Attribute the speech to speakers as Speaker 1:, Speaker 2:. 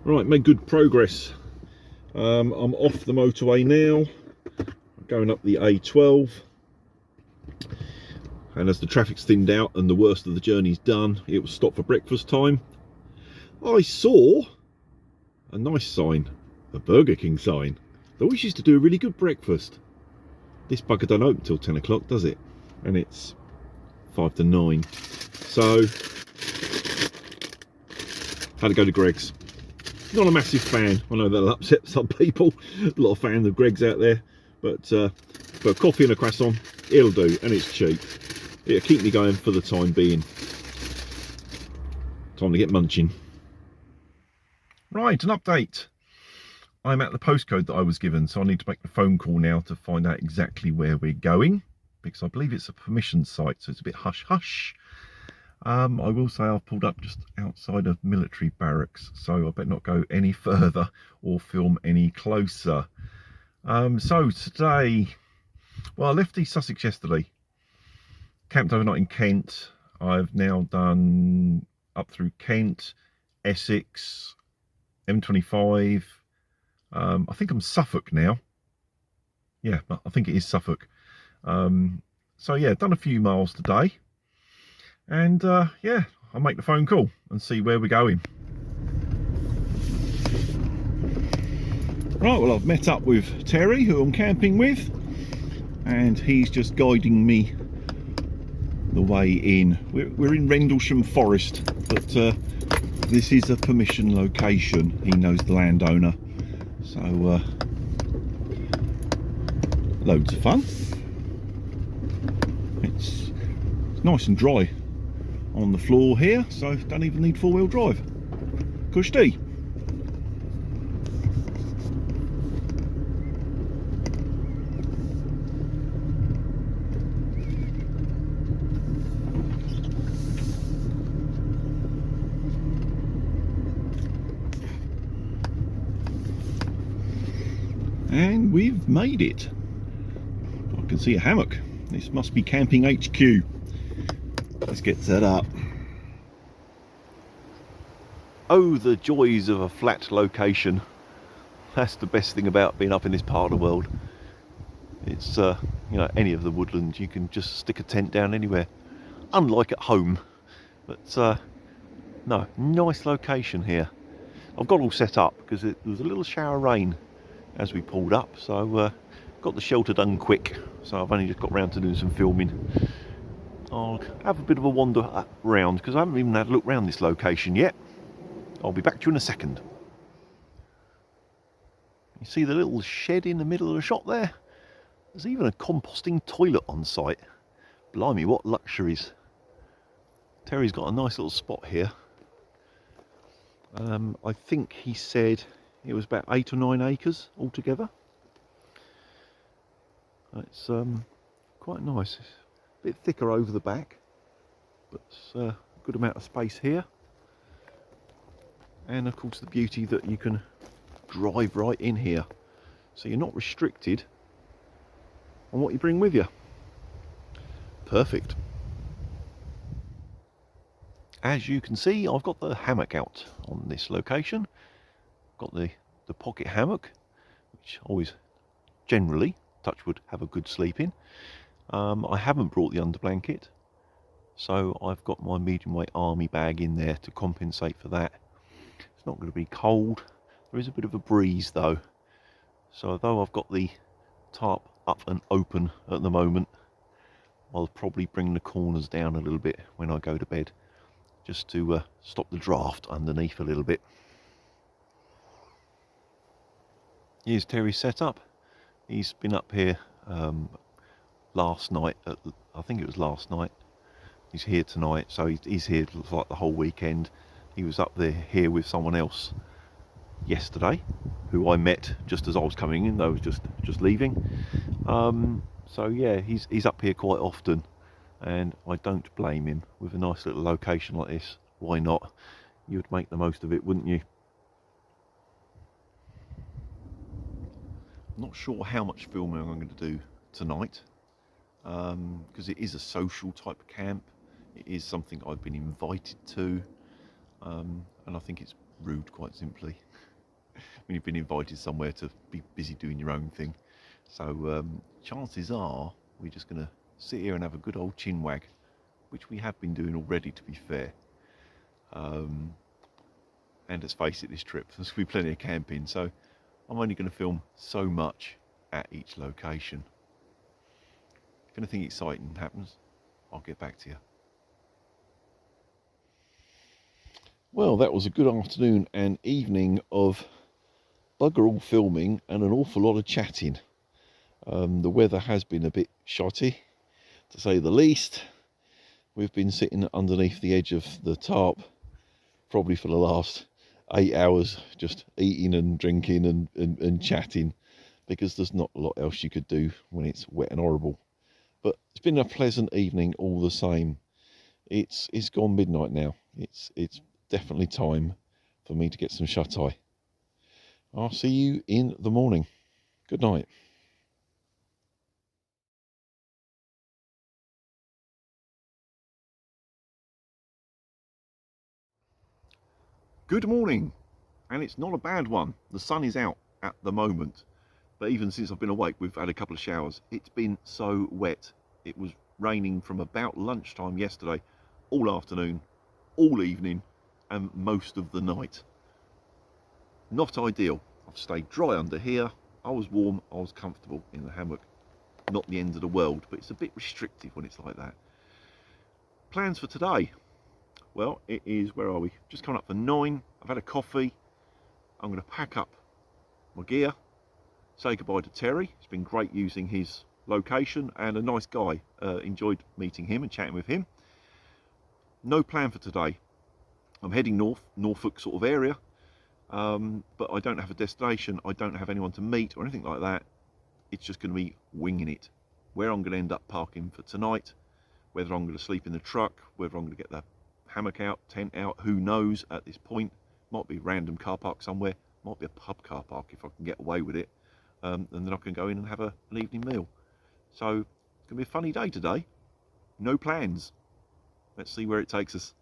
Speaker 1: Right, made good progress. I'm off the motorway now, going up the A12, and as the traffic's thinned out and the worst of the journey's done, it was stop for breakfast time. I saw a nice sign, a Burger King sign. They always used to do a really good breakfast. This bugger don't open till 10 o'clock, does it? And it's 5 to 9. So, had to go to Greg's. Not a massive fan. I know that'll upset some people. A lot of fans of Greg's out there. But coffee and a croissant, it'll do. And it's cheap. It'll keep me going for the time being. Time to get munching. Right, an update. I'm at the postcode that I was given, so I need to make the phone call now to find out exactly where we're going, because I believe it's a permission site, so it's a bit hush-hush. I will say I've pulled up just outside of military barracks, so I better not go any further or film any closer. So today, well, I left East Sussex yesterday, camped overnight in Kent. I've now done up through Kent, Essex, M25. I think I'm Suffolk now. Yeah, I think it is Suffolk. So yeah, done a few miles today. And yeah, I'll make the phone call and see where we're going. Right, well, I've met up with Terry, who I'm camping with, and he's just guiding me the way in. We're in Rendlesham Forest, but this is a permission location. He knows the landowner, so loads of fun. It's nice and dry on the floor here, so don't even need four-wheel drive. Cushy. And we've made it. I can see a hammock. This must be camping HQ. Let's get set up. Oh, the joys of a flat location. That's the best thing about being up in this part of the world. It's you know, any of the woodlands, you can just stick a tent down anywhere, unlike at home. But no, nice location here. I've got all set up because there was a little shower of rain as we pulled up, so got the shelter done quick, so I've only just got round to doing some filming. I'll have a bit of a wander around because I haven't even had a look around this location yet. I'll be back to you in a second. You see the little shed in the middle of the shop there? There's even a composting toilet on site. Blimey, what luxuries. Terry's got a nice little spot here. I think he said it was about 8 or 9 acres altogether. It's quite nice. It's a bit thicker over the back, but a good amount of space here. And of course the beauty that you can drive right in here, so you're not restricted on what you bring with you. Perfect. As you can see, I've got the hammock out on this location. Got the pocket hammock, which always generally, touch wood, have a good sleep in. I haven't brought the under blanket, so I've got my medium weight army bag in there to compensate for that. It's not going to be cold. There is a bit of a breeze though, so although I've got the tarp up and open at the moment, I'll probably bring the corners down a little bit when I go to bed, just to stop the draft underneath a little bit. Here's Terry's setup. He's been up here last night, I think it was last night. He's here tonight, so he's here like the whole weekend. He was up there here with someone else yesterday, who I met just as I was coming in. They was just leaving. So yeah, he's up here quite often, and I don't blame him. With a nice little location like this, why not? You'd make the most of it, wouldn't you? Not sure how much filming I'm going to do tonight, because it is a social type camp. It is something I've been invited to. and I think it's rude, quite simply, when you've been invited somewhere to be busy doing your own thing. So chances are we're just going to sit here and have a good old chin wag, which we have been doing already, to be fair. And let's face it, this trip there's going to be plenty of camping, so I'm only going to film so much at each location. If anything exciting happens, I'll get back to you. Well, that was a good afternoon and evening of bugger all filming and an awful lot of chatting. The weather has been a bit shotty, to say the least. We've been sitting underneath the edge of the tarp probably for the last 8 hours, just eating and drinking and chatting, because there's not a lot else you could do when it's wet and horrible. But it's been a pleasant evening all the same. It's gone midnight now. It's definitely time for me to get some shut-eye. I'll see you in the morning. Good night. Good morning, and it's not a bad one. The sun is out at the moment, but even since I've been awake, we've had a couple of showers. It's been so wet. It was raining from about lunchtime yesterday, all afternoon, all evening, and most of the night. Not ideal. I've stayed dry under here. I was warm, I was comfortable in the hammock. Not the end of the world, but it's a bit restrictive when it's like that. Plans for today? Well, it is, where are we? Just coming up for 9. I've had a coffee. I'm going to pack up my gear, say goodbye to Terry. It's been great using his location, and a nice guy. Enjoyed meeting him and chatting with him. No plan for today. I'm heading north, Norfolk sort of area, but I don't have a destination. I don't have anyone to meet or anything like that. It's just going to be winging it. Where I'm going to end up parking for tonight, whether I'm going to sleep in the truck, whether I'm going to get the hammock out, tent out, who knows at this point. Might be a random car park somewhere, might be a pub car park if I can get away with it, and then I can go in and have an evening meal. So it's going to be a funny day today. No plans. Let's see where it takes us.